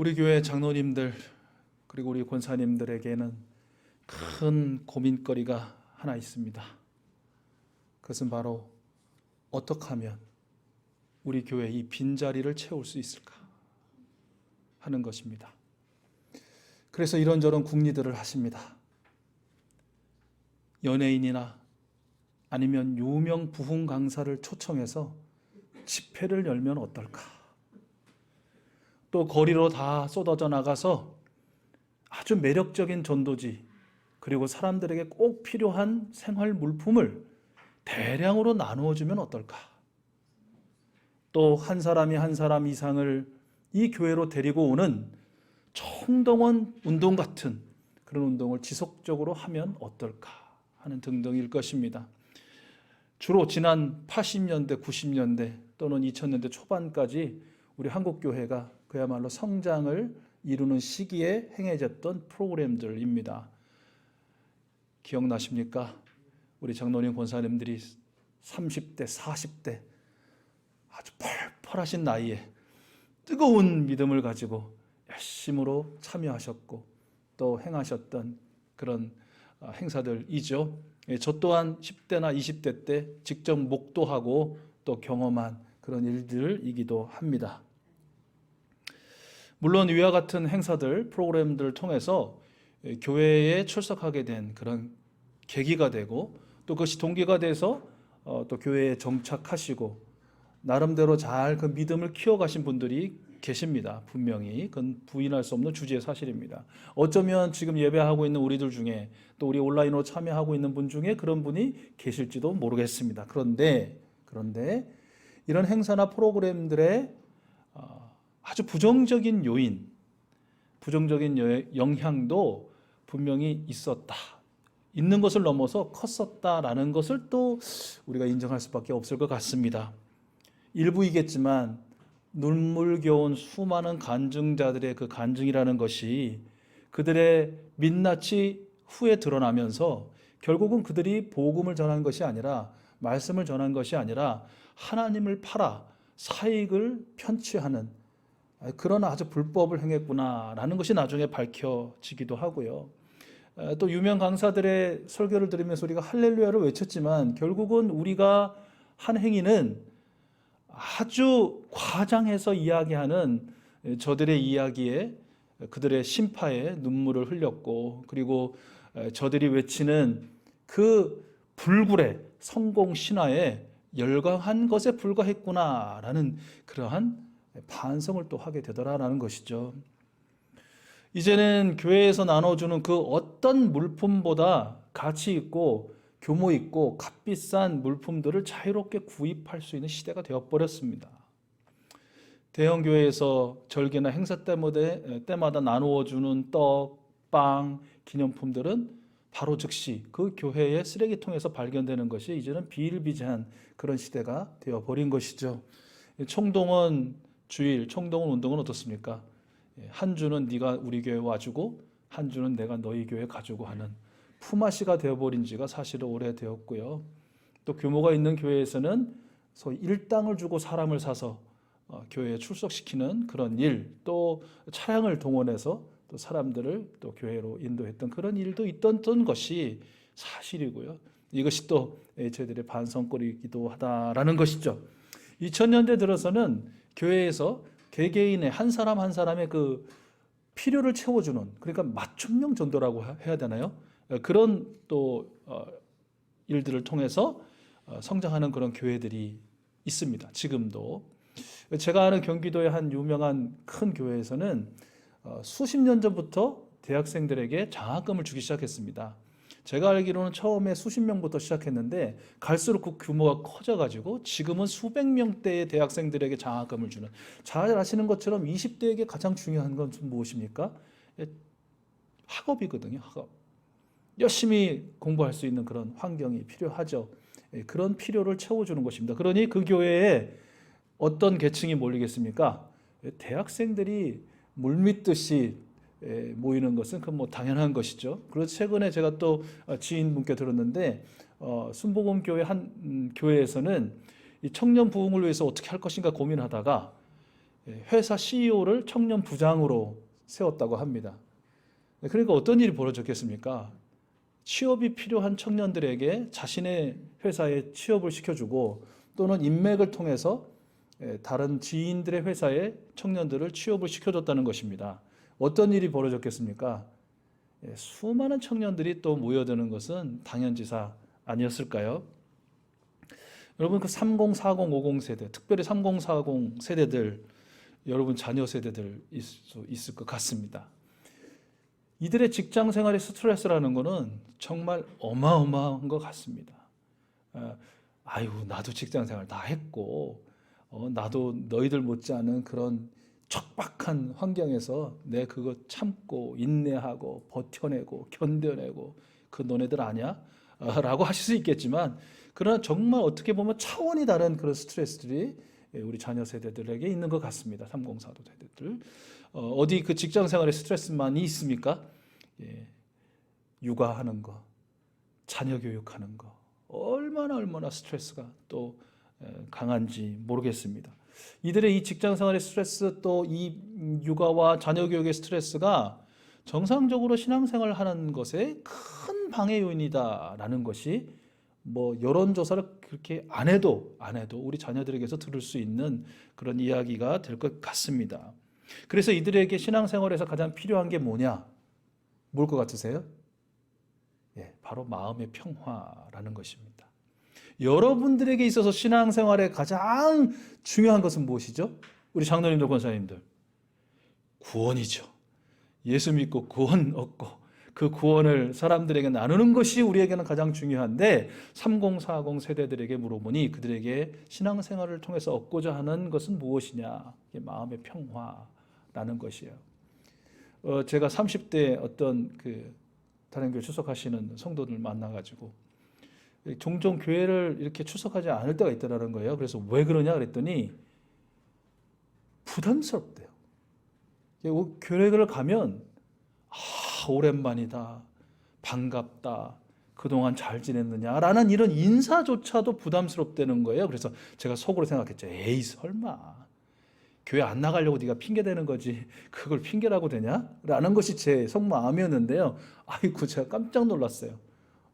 우리 교회 장로님들 그리고 우리 권사님들에게는 큰 고민거리가 하나 있습니다. 그것은 바로 어떻게 하면 우리 교회 이 빈자리를 채울 수 있을까 하는 것입니다. 그래서 이런저런 궁리들을 하십니다. 연예인이나 아니면 유명 부흥 강사를 초청해서 집회를 열면 어떨까? 또 거리로 다 쏟아져 나가서 아주 매력적인 전도지 그리고 사람들에게 꼭 필요한 생활 물품을 대량으로 나누어 주면 어떨까? 또 한 사람이 한 사람 이상을 이 교회로 데리고 오는 총동원 운동 같은 그런 운동을 지속적으로 하면 어떨까 하는 등등일 것입니다. 주로 지난 80년대, 90년대 또는 2000년대 초반까지 우리 한국교회가 그야말로 성장을 이루는 시기에 행해졌던 프로그램들입니다. 기억나십니까? 우리 장로님 권사님들이 30대, 40대 아주 펄펄하신 나이에 뜨거운 믿음을 가지고 열심으로 참여하셨고 또 행하셨던 그런 행사들이죠. 저 또한 10대나 20대 때 직접 목도하고 또 경험한 그런 일들이기도 합니다. 물론 위와 같은 행사들, 프로그램들을 통해서 교회에 출석하게 된 그런 계기가 되고 또 그것이 동기가 돼서 또 교회에 정착하시고 나름대로 잘 그 믿음을 키워가신 분들이 계십니다. 분명히 그건 부인할 수 없는 주제의 사실입니다. 어쩌면 지금 예배하고 있는 우리들 중에 또 우리 온라인으로 참여하고 있는 분 중에 그런 분이 계실지도 모르겠습니다. 그런데 이런 행사나 프로그램들의 아주 부정적인 요인, 부정적인 영향도 분명히 있었다. 있는 것을 넘어서 컸었다라는 것을 또 우리가 인정할 수밖에 없을 것 같습니다. 일부이겠지만 눈물겨운 수많은 간증자들의 그 간증이라는 것이 그들의 민낯이 후에 드러나면서 결국은 그들이 복음을 전한 것이 아니라 말씀을 전한 것이 아니라 하나님을 팔아 사익을 편취하는 그런 아주 불법을 행했구나라는 것이 나중에 밝혀지기도 하고요. 또 유명 강사들의 설교를 들으면서 우리가 할렐루야를 외쳤지만 결국은 우리가 한 행위는 아주 과장해서 이야기하는 저들의 이야기에 그들의 심파에 눈물을 흘렸고 그리고 저들이 외치는 그 불굴의 성공 신화에 열광한 것에 불과했구나라는 그러한 반성을 또 하게 되더라라는 것이죠. 이제는 교회에서 나눠주는 그 어떤 물품보다 가치 있고 규모 있고 값비싼 물품들을 자유롭게 구입할 수 있는 시대가 되어버렸습니다. 대형 교회에서 절기나 행사 때마다 나누어주는 떡, 빵, 기념품들은 바로 즉시 그 교회의 쓰레기통에서 발견되는 것이 이제는 비일비재한 그런 시대가 되어버린 것이죠. 총동원 주일, 총동원 운동은 어떻습니까? 한 주는 네가 우리 교회 와주고 한 주는 내가 너희 교회 가주고 하는 품앗이가 되어버린 지가 사실은 오래되었고요. 또 규모가 있는 교회에서는 소위 일당을 주고 사람을 사서 교회에 출석시키는 그런 일, 또 차량을 동원해서 또 사람들을 또 교회로 인도했던 그런 일도 있던 것이 사실이고요. 이것이 또 저희들의 반성거리이기도 하다라는 것이죠. 2000년대 들어서는 교회에서 개개인의 한 사람 한 사람의 그 필요를 채워주는, 그러니까 맞춤형 전도라고 해야 되나요? 그런 또 일들을 통해서 성장하는 그런 교회들이 있습니다. 지금도. 제가 아는 경기도의 한 유명한 큰 교회에서는 수십 년 전부터 대학생들에게 장학금을 주기 시작했습니다. 제가 알기로는 처음에 수십 명부터 시작했는데 갈수록 그 규모가 커져가지고 지금은 수백 명대의 대학생들에게 장학금을 주는, 잘 아시는 것처럼 20대에게 가장 중요한 건 무엇입니까? 학업이거든요. 학업. 열심히 공부할 수 있는 그런 환경이 필요하죠. 그런 필요를 채워주는 것입니다. 그러니 그 교회에 어떤 계층이 몰리겠습니까? 대학생들이 물밀듯이 모이는 것은 그 뭐 당연한 것이죠. 그래서 최근에 제가 또 지인분께 들었는데 순복음 교회 한 교회에서는 이 청년 부흥을 위해서 어떻게 할 것인가 고민하다가 회사 CEO를 청년 부장으로 세웠다고 합니다. 그러니까 어떤 일이 벌어졌겠습니까? 취업이 필요한 청년들에게 자신의 회사에 취업을 시켜주고 또는 인맥을 통해서 다른 지인들의 회사에 청년들을 취업을 시켜줬다는 것입니다. 어떤 일이 벌어졌겠습니까? 수많은 청년들이 또 모여드는 것은 당연지사 아니었을까요? 여러분 그 30, 40, 50 세대, 특별히 30, 40 세대들, 여러분 자녀 세대들 있을 것 같습니다. 이들의 직장 생활의 스트레스라는 것은 정말 어마어마한 것 같습니다. 아유, 나도 직장 생활 다 했고, 나도 너희들 못지않은 그런 척박한 환경에서 내 그거 참고 인내하고 버텨내고 견뎌내고 그 너네들 아냐? 라고 하실 수 있겠지만, 그러나 정말 어떻게 보면 차원이 다른 그런 스트레스들이 우리 자녀 세대들에게 있는 것 같습니다. 30, 40 세대들. 어디 그 직장 생활에 스트레스만이 있습니까? 육아하는 거, 자녀 교육하는 거, 얼마나 스트레스가 또 강한지 모르겠습니다. 이들의 이 직장 생활의 스트레스 또 이 육아와 자녀 교육의 스트레스가 정상적으로 신앙생활을 하는 것에 큰 방해 요인이다라는 것이 뭐 여론조사를 그렇게 안 해도 우리 자녀들에게서 들을 수 있는 그런 이야기가 될 것 같습니다. 그래서 이들에게 신앙생활에서 가장 필요한 게 뭐냐? 뭘 것 같으세요? 바로 마음의 평화라는 것입니다. 여러분들에게 있어서 신앙생활에 가장 중요한 것은 무엇이죠? 우리 장로님들, 권사님들. 구원이죠. 예수 믿고 구원 얻고 그 구원을 사람들에게 나누는 것이 우리에게는 가장 중요한데 30, 40 세대들에게 물어보니 그들에게 신앙생활을 통해서 얻고자 하는 것은 무엇이냐? 마음의 평화라는 것이에요. 제가 30대 어떤 그 다른 교회 출석하시는 성도들 만나가지고 종종 교회를 이렇게 출석하지 않을 때가 있더라는 거예요. 그래서 왜 그러냐 그랬더니 부담스럽대요. 교회를 가면 오랜만이다, 반갑다, 그동안 잘 지냈느냐라는 이런 인사조차도 부담스럽다는 거예요. 그래서 제가 속으로 생각했죠. 에이 설마 교회 안 나가려고 네가 핑계대는 거지 그걸 핑계라고 되냐? 라는 것이 제 속마음이었는데요. 아이고 제가 깜짝 놀랐어요.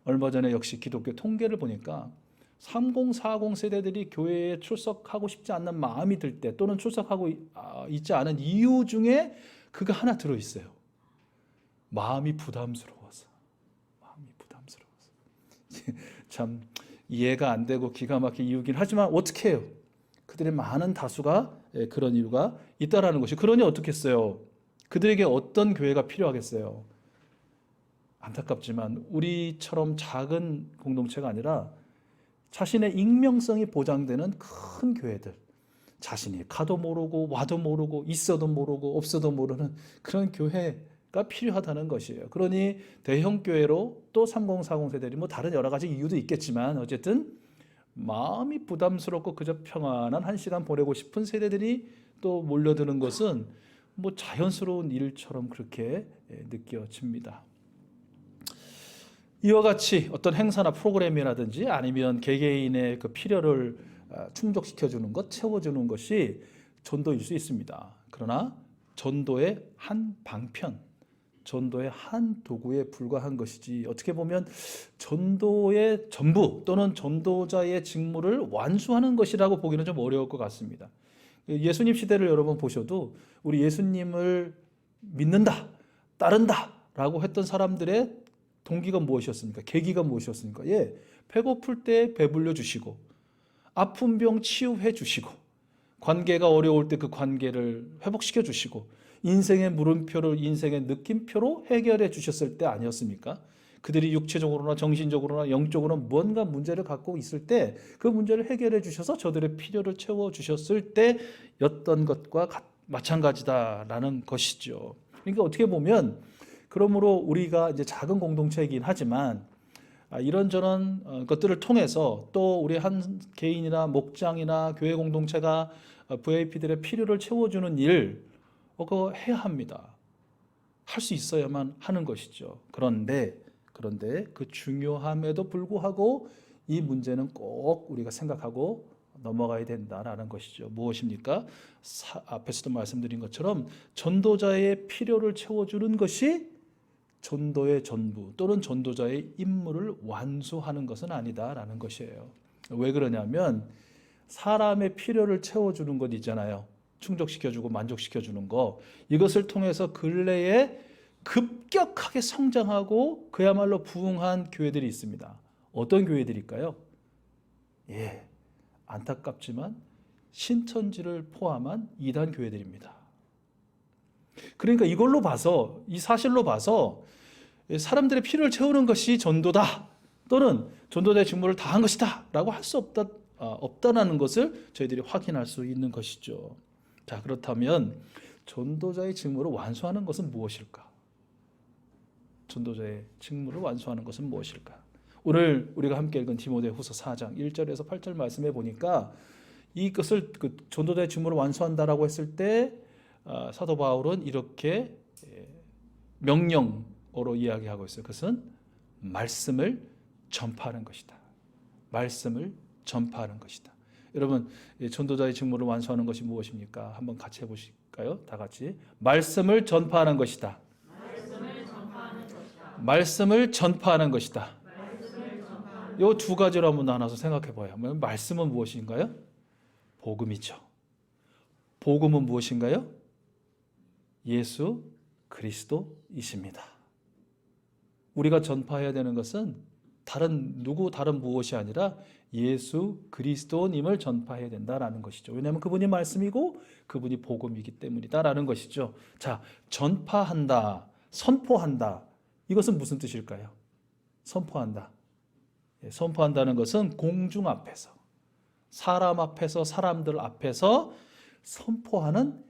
얼마 전에 역시 기독교 통계를 보니까 30, 40 세대들이 교회에 출석하고 싶지 않는 마음이 들 때 또는 출석하고 있지 않은 이유 중에 그가 하나 들어있어요. 마음이 부담스러워서. 참 이해가 안 되고 기가 막힌 이유긴 하지만 어떻게 해요? 그들의 많은 다수가 그런 이유가 있다라는 것이. 그러니 어떻겠어요? 그들에게 어떤 교회가 필요하겠어요? 안타깝지만 우리처럼 작은 공동체가 아니라 자신의 익명성이 보장되는 큰 교회들, 자신이 가도 모르고 와도 모르고 있어도 모르고 없어도 모르는 그런 교회가 필요하다는 것이에요. 그러니 대형 교회로 또 30, 40 세대들이 뭐 다른 여러 가지 이유도 있겠지만 어쨌든 마음이 부담스럽고 그저 평안한 한 시간 보내고 싶은 세대들이 또 몰려드는 것은 뭐 자연스러운 일처럼 그렇게 느껴집니다. 이와 같이 어떤 행사나 프로그램이라든지 아니면 개개인의 그 필요를 충족시켜주는 것, 채워주는 것이 전도일 수 있습니다. 그러나 전도의 한 방편, 전도의 한 도구에 불과한 것이지 어떻게 보면 전도의 전부 또는 전도자의 직무를 완수하는 것이라고 보기는 좀 어려울 것 같습니다. 예수님 시대를 여러분 보셔도 우리 예수님을 믿는다, 따른다 라고 했던 사람들의 동기가 무엇이었습니까? 계기가 무엇이었습니까? 배고플 때 배불려 주시고 아픈 병 치유해 주시고 관계가 어려울 때 그 관계를 회복시켜 주시고 인생의 물음표를 인생의 느낌표로 해결해 주셨을 때 아니었습니까? 그들이 육체적으로나 정신적으로나 영적으로나 무언가 문제를 갖고 있을 때 그 문제를 해결해 주셔서 저들의 필요를 채워 주셨을 때였던 것과 마찬가지다라는 것이죠. 그러니까 어떻게 보면 그러므로 우리가 이제 작은 공동체이긴 하지만 이런저런 것들을 통해서 또 우리 한 개인이나 목장이나 교회 공동체가 VIP들의 필요를 채워주는 일 그거 해야 합니다. 할 수 있어야만 하는 것이죠. 그런데 그 중요함에도 불구하고 이 문제는 꼭 우리가 생각하고 넘어가야 된다라는 것이죠. 무엇입니까? 앞에서도 말씀드린 것처럼 전도자의 필요를 채워주는 것이 전도의 전부 또는 전도자의 임무를 완수하는 것은 아니다라는 것이에요. 왜 그러냐면 사람의 필요를 채워주는 것 있잖아요. 충족시켜주고 만족시켜주는 거. 이것을 통해서 근래에 급격하게 성장하고 그야말로 부흥한 교회들이 있습니다. 어떤 교회들일까요? 안타깝지만 신천지를 포함한 이단 교회들입니다. 그러니까 이걸로 봐서, 이 사실로 봐서 사람들의 필요를 채우는 것이 전도다 또는 전도자의 직무를 다한 것이다 라고 할 수 없다는 것을 저희들이 확인할 수 있는 것이죠. 자, 그렇다면 전도자의 직무를 완수하는 것은 무엇일까? 전도자의 직무를 완수하는 것은 무엇일까? 오늘 우리가 함께 읽은 디모데후서 4장 1절에서 8절 말씀해 보니까 이것을 전도자의 직무를 완수한다라고 했을 때 사도 바울은 이렇게 명령어로 이야기하고 있어요. 그것은 말씀을 전파하는 것이다. 말씀을 전파하는 것이다. 여러분, 전도자의 직무를 완수하는 것이 무엇입니까? 한번 같이 해보실까요? 다 같이. 말씀을 전파하는 것이다. 말씀을 전파하는 것이다. 이 두 가지로 한번 나눠서 생각해 봐요. 말씀은 무엇인가요? 복음이죠. 복음은 무엇인가요? 예수 그리스도이십니다. 우리가 전파해야 되는 것은 다른 무엇이 아니라 예수 그리스도님을 전파해야 된다라는 것이죠. 왜냐하면 그분이 말씀이고 그분이 복음이기 때문이다라는 것이죠. 자, 전파한다, 선포한다. 이것은 무슨 뜻일까요? 선포한다. 선포한다는 것은 공중 앞에서, 사람 앞에서, 사람들 앞에서 선포하는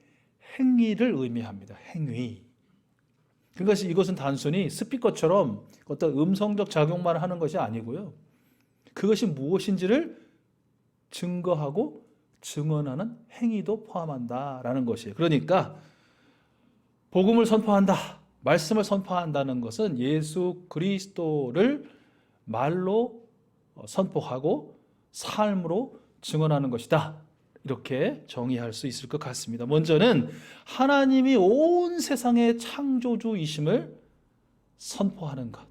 행위를 의미합니다. 행위. 그러니까 이것은 단순히 스피커처럼 어떤 음성적 작용만 하는 것이 아니고요. 그것이 무엇인지를 증거하고 증언하는 행위도 포함한다라는 것이에요. 그러니까 복음을 선포한다, 말씀을 선포한다는 것은 예수 그리스도를 말로 선포하고 삶으로 증언하는 것이다. 이렇게 정의할 수 있을 것 같습니다. 먼저는 하나님이 온 세상의 창조주이심을 선포하는 것.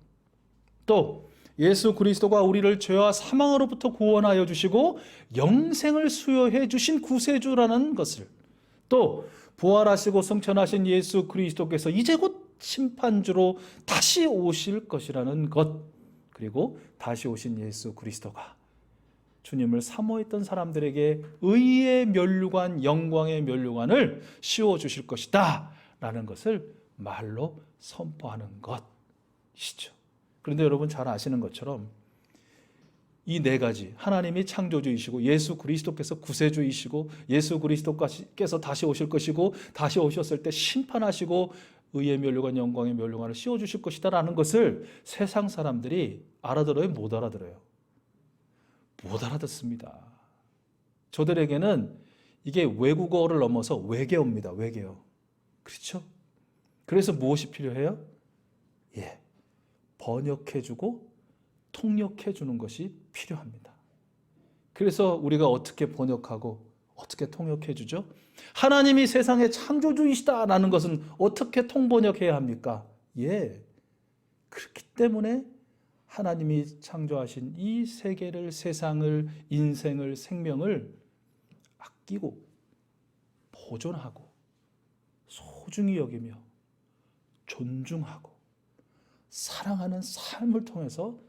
또 예수 그리스도가 우리를 죄와 사망으로부터 구원하여 주시고 영생을 수여해 주신 구세주라는 것을, 또 부활하시고 승천하신 예수 그리스도께서 이제 곧 심판주로 다시 오실 것이라는 것, 그리고 다시 오신 예수 그리스도가 주님을 사모했던 사람들에게 의의 면류관, 영광의 면류관을 씌워주실 것이다 라는 것을 말로 선포하는 것이죠. 그런데 여러분 잘 아시는 것처럼 이 네 가지, 하나님이 창조주이시고 예수 그리스도께서 구세주이시고 예수 그리스도께서 다시 오실 것이고 다시 오셨을 때 심판하시고 의의 면류관, 영광의 면류관을 씌워주실 것이다 라는 것을 세상 사람들이 알아들어요? 못 알아들어요? 못 알아듣습니다. 저들에게는 이게 외국어를 넘어서 외계어입니다. 외계어. 그렇죠? 그래서 무엇이 필요해요? 번역해주고 통역해주는 것이 필요합니다. 그래서 우리가 어떻게 번역하고 어떻게 통역해주죠? 하나님이 세상의 창조주이시다라는 것은 어떻게 통번역해야 합니까? 그렇기 때문에 하나님이 창조하신 이 세계를, 세상을, 인생을, 생명을 아끼고 보존하고 소중히 여기며 존중하고 사랑하는 삶을 통해서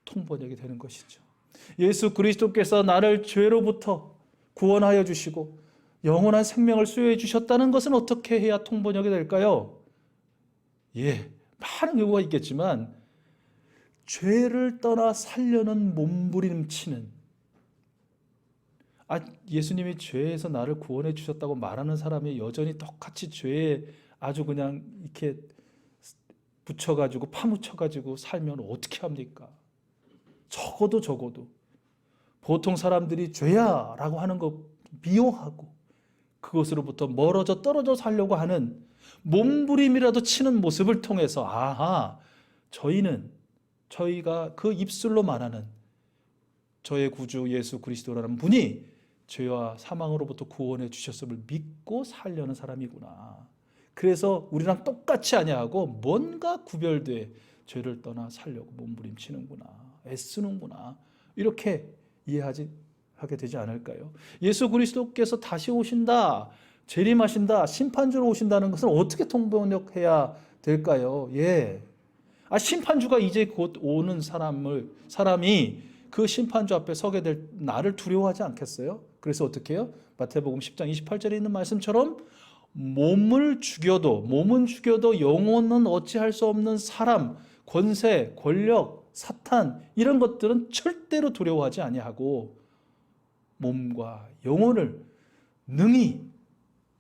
통번역이 되는 것이죠. 예수 그리스도께서 나를 죄로부터 구원하여 주시고 영원한 생명을 수여해 주셨다는 것은 어떻게 해야 통번역이 될까요? 많은 경우가 있겠지만 죄를 떠나 살려는 몸부림치는, 예수님이 죄에서 나를 구원해 주셨다고 말하는 사람이 여전히 똑같이 죄에 아주 그냥 이렇게 파묻혀가지고 살면 어떻게 합니까? 적어도 보통 사람들이 죄야 라고 하는 거 미워하고 그것으로부터 멀어져 떨어져 살려고 하는 몸부림이라도 치는 모습을 통해서 저희가 그 입술로 말하는 저의 구주 예수 그리스도라는 분이 죄와 사망으로부터 구원해 주셨음을 믿고 살려는 사람이구나. 그래서 우리랑 똑같이 아니하고 뭔가 구별돼 죄를 떠나 살려고 몸부림치는구나, 애쓰는구나, 이렇게 하게 되지 않을까요? 예수 그리스도께서 다시 오신다, 재림하신다, 심판주로 오신다는 것을 어떻게 통번역해야 될까요? 심판주가 이제 곧 오는 사람이 그 심판주 앞에 서게 될 나를 두려워하지 않겠어요? 그래서 어떻게 해요? 마태복음 10장 28절에 있는 말씀처럼 몸은 죽여도 영혼은 어찌할 수 없는 사람, 권세, 권력, 사탄, 이런 것들은 절대로 두려워하지 아니하고 몸과 영혼을 능히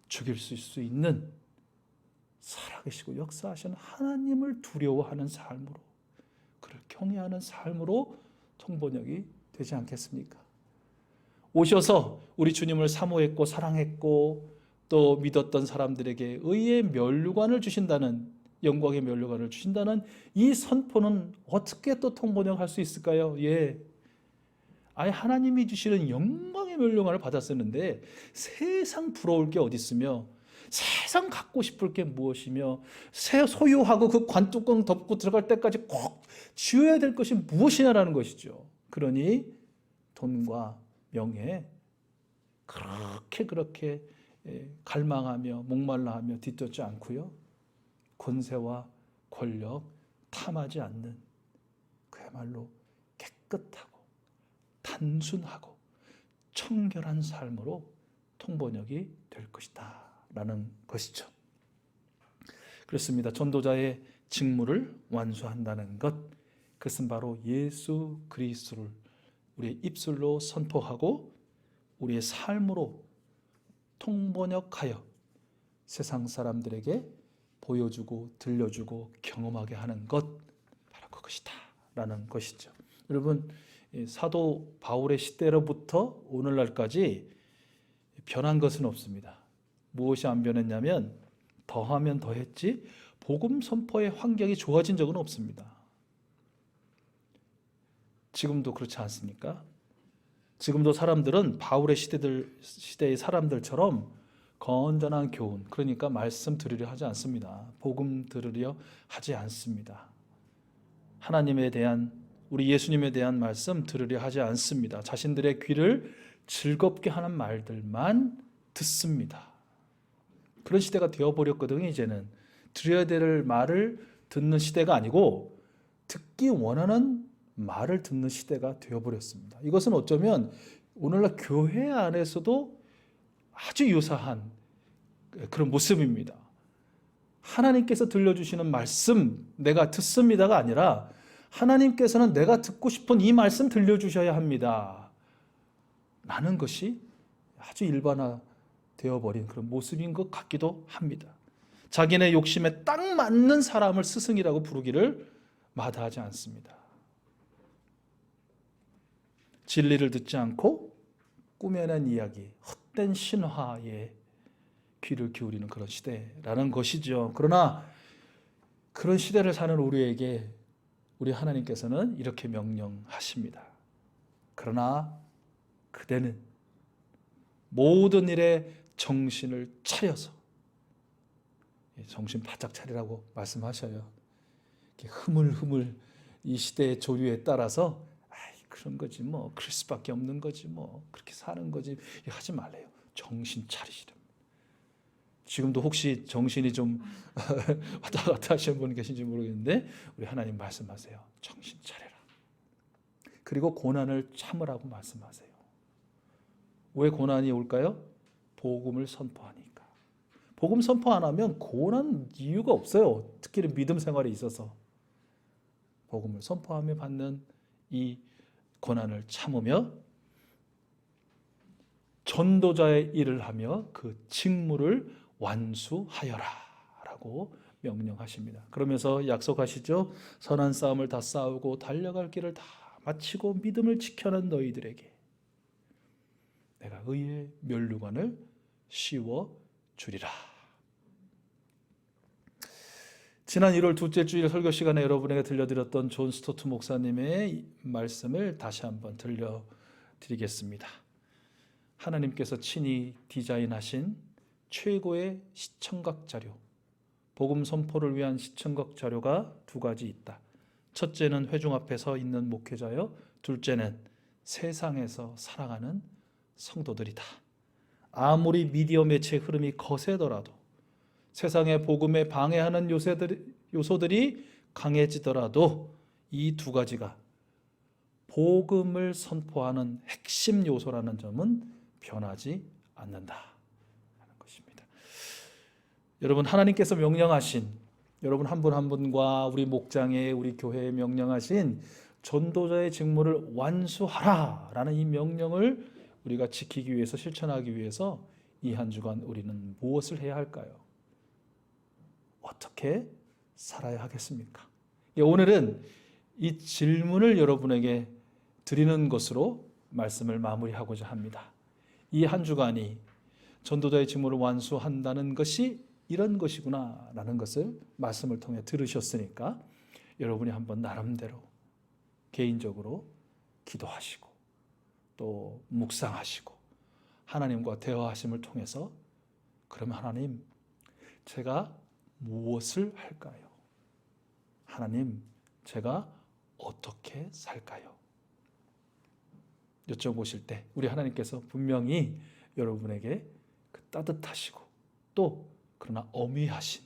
죽일 수 있는 살아계시고 역사하시는 하나님을 두려워하는 삶으로, 그를 경외하는 삶으로 통번역이 되지 않겠습니까? 오셔서 우리 주님을 사모했고 사랑했고 또 믿었던 사람들에게 의의 면류관을 주신다는, 영광의 면류관을 주신다는 이 선포는 어떻게 또 통번역할 수 있을까요? 아예 하나님이 주시는 영광의 면류관을 받았었는데 세상 부러울 게 어디 있으며, 세상 갖고 싶을 게 무엇이며, 소유하고 그 관뚜껑 덮고 들어갈 때까지 꼭 지어야 될 것이 무엇이냐라는 것이죠. 그러니 돈과 명예, 그렇게 갈망하며 목말라하며 뒤쫓지 않고요, 권세와 권력 탐하지 않는 그야말로 깨끗하고 단순하고 청결한 삶으로 통번역이 될 것이다 라는 것이죠. 그렇습니다. 전도자의 직무를 완수한다는 것, 그것은 바로 예수 그리스도를 우리의 입술로 선포하고 우리의 삶으로 통번역하여 세상 사람들에게 보여주고 들려주고 경험하게 하는 것, 바로 그것이다 라는 것이죠. 여러분, 사도 바울의 시대로부터 오늘날까지 변한 것은 없습니다. 무엇이 안 변했냐면 더하면 더했지 복음 선포의 환경이 좋아진 적은 없습니다. 지금도 그렇지 않습니까? 지금도 사람들은 바울의 시대의 사람들처럼 건전한 교훈, 그러니까 말씀 들으려 하지 않습니다. 복음 들으려 하지 않습니다. 하나님에 대한, 우리 예수님에 대한 말씀 들으려 하지 않습니다. 자신들의 귀를 즐겁게 하는 말들만 듣습니다. 그런 시대가 되어버렸거든요. 이제는 들어야 될 말을 듣는 시대가 아니고 듣기 원하는 말을 듣는 시대가 되어버렸습니다. 이것은 어쩌면 오늘날 교회 안에서도 아주 유사한 그런 모습입니다. 하나님께서 들려주시는 말씀 내가 듣습니다가 아니라 하나님께서는 내가 듣고 싶은 이 말씀 들려주셔야 합니다 라는 것이 아주 일반화되어버린 그런 모습인 것 같기도 합니다. 자기네 욕심에 딱 맞는 사람을 스승이라고 부르기를 마다하지 않습니다. 진리를 듣지 않고 꾸며낸 이야기, 헛된 신화에 귀를 기울이는 그런 시대라는 것이죠. 그러나 그런 시대를 사는 우리에게 우리 하나님께서는 이렇게 명령하십니다. 그러나 그대는 모든 일에 정신을 차려서, 정신 바짝 차리라고 말씀하셔요. 흐물흐물 이 시대의 조류에 따라서 그런 거지 뭐, 그럴 수밖에 없는 거지 뭐, 그렇게 사는 거지, 하지 말래요. 정신 차리시라. 지금도 혹시 정신이 좀 왔다 갔다 하시는 분 계신지 모르겠는데 우리 하나님 말씀하세요. 정신 차려라. 그리고 고난을 참으라고 말씀하세요. 왜 고난이 올까요? 복음을 선포하니까. 복음 선포 안 하면 고난 이유가 없어요. 특히 믿음 생활에 있어서. 복음을 선포하며 받는 이 고난을 참으며 전도자의 일을 하며 그 직무를 완수하여라 라고 명령하십니다. 그러면서 약속하시죠. 선한 싸움을 다 싸우고 달려갈 길을 다 마치고 믿음을 지켜낸 너희들에게 내가 의의 면류관을 씌워 주리라. 지난 1월 둘째 주일 설교 시간에 여러분에게 들려드렸던 존 스토트 목사님의 말씀을 다시 한번 들려드리겠습니다. 하나님께서 친히 디자인하신 최고의 시청각 자료, 복음 선포를 위한 시청각 자료가 두 가지 있다. 첫째는 회중 앞에 서 있는 목회자요, 둘째는 세상에서 살아가는 성도들이다. 아무리 미디어 매체 흐름이 거세더라도, 세상의 복음에 방해하는 요소들이 강해지더라도 이 두 가지가 복음을 선포하는 핵심 요소라는 점은 변하지 않는다 하는 것입니다. 여러분, 하나님께서 명령하신, 여러분 한 분 한 분과 우리 목장에, 우리 교회에 명령하신 전도자의 직무를 완수하라라는 이 명령을 우리가 지키기 위해서, 실천하기 위해서 이 한 주간 우리는 무엇을 해야 할까요? 어떻게 살아야 하겠습니까? 오늘은 이 질문을 여러분에게 드리는 것으로 말씀을 마무리하고자 합니다. 이 한 주간이 전도자의 직무를 완수한다는 것이 이런 것이구나 라는 것을 말씀을 통해 들으셨으니까 여러분이 한번 나름대로 개인적으로 기도하시고 또 묵상하시고 하나님과 대화하심을 통해서, 그러면 하나님, 제가 무엇을 할까요? 하나님, 제가 어떻게 살까요? 여쭤보실 때 우리 하나님께서 분명히 여러분에게 그 따뜻하시고 또 그러나 엄위하신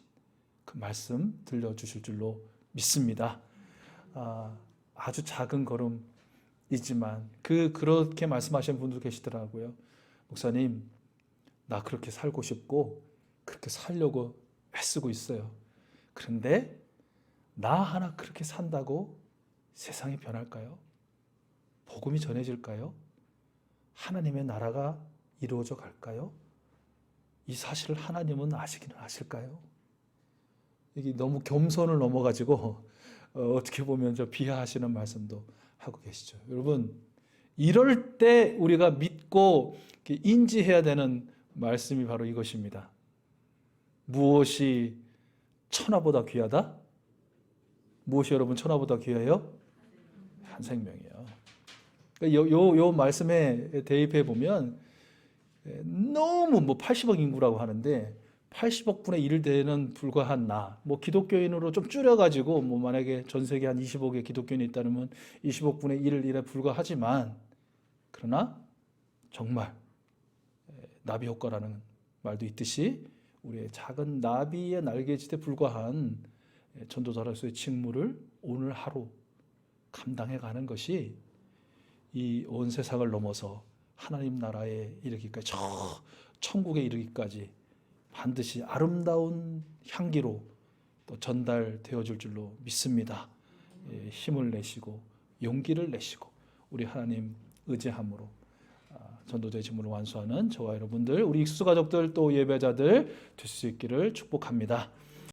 그 말씀 들려주실 줄로 믿습니다. 아주 작은 걸음이지만 그렇게 말씀하시는 분도 계시더라고요. 목사님, 나 그렇게 살고 싶고 그렇게 살려고 애쓰고 있어요. 그런데 나 하나 그렇게 산다고 세상이 변할까요? 복음이 전해질까요? 하나님의 나라가 이루어져 갈까요? 이 사실을 하나님은 아시기는 아실까요? 이게 너무 겸손을 넘어가지고 어떻게 보면 저 비하하시는 말씀도 하고 계시죠. 여러분, 이럴 때 우리가 믿고 인지해야 되는 말씀이 바로 이것입니다. 무엇이 천하보다 귀하다? 무엇이 여러분 천하보다 귀해요? 한 생명이에요. 요 말씀에 대입해 보면 너무 80억 인구라고 하는데 80억 분의 1 되는 불과한 나, 기독교인으로 좀 줄여가지고 만약에 전 세계 한 20억의 기독교인이 있다면 20억 분의 1에 불과하지만, 그러나 정말 나비 효과라는 말도 있듯이 우리의 작은 나비의 날개짓에 불과한 전도자로서의 직무를 오늘 하루 감당해 가는 것이 이 온 세상을 넘어서 하나님 나라에 이르기까지, 저 천국에 이르기까지 반드시 아름다운 향기로 또 전달되어질 줄로 믿습니다. 힘을 내시고 용기를 내시고 우리 하나님 의지함으로 전도자의 직무를 완수하는 저와 여러분들, 우리 익수 가족들 또 예배자들 될 수 있기를 축복합니다.